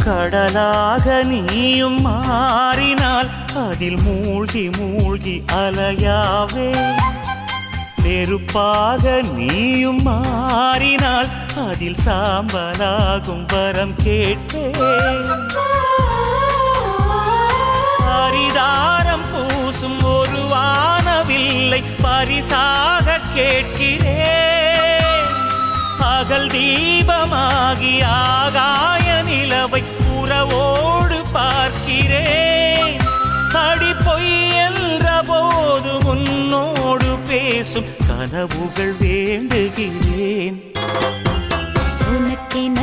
கடலாக நீயும் மாறினால் அதில் மூழ்கி மூழ்கி அலையாவே. நெருப்பாக நீயும் மாறினால் அதில் சாம்பலாகும் வரம் கேட்பேன். பரிதாரம் பூசும் ஒரு வானவில்லை பரிசாக கேட்கிறேன். பகல் தீபமாகி ஆகாய நிலவை உறவோடு பார்க்கிறேன். அடி பொய் என்ற போது உன்னோடு பேசும் கனவுகள் வேண்டுகிறேன். உனக்கென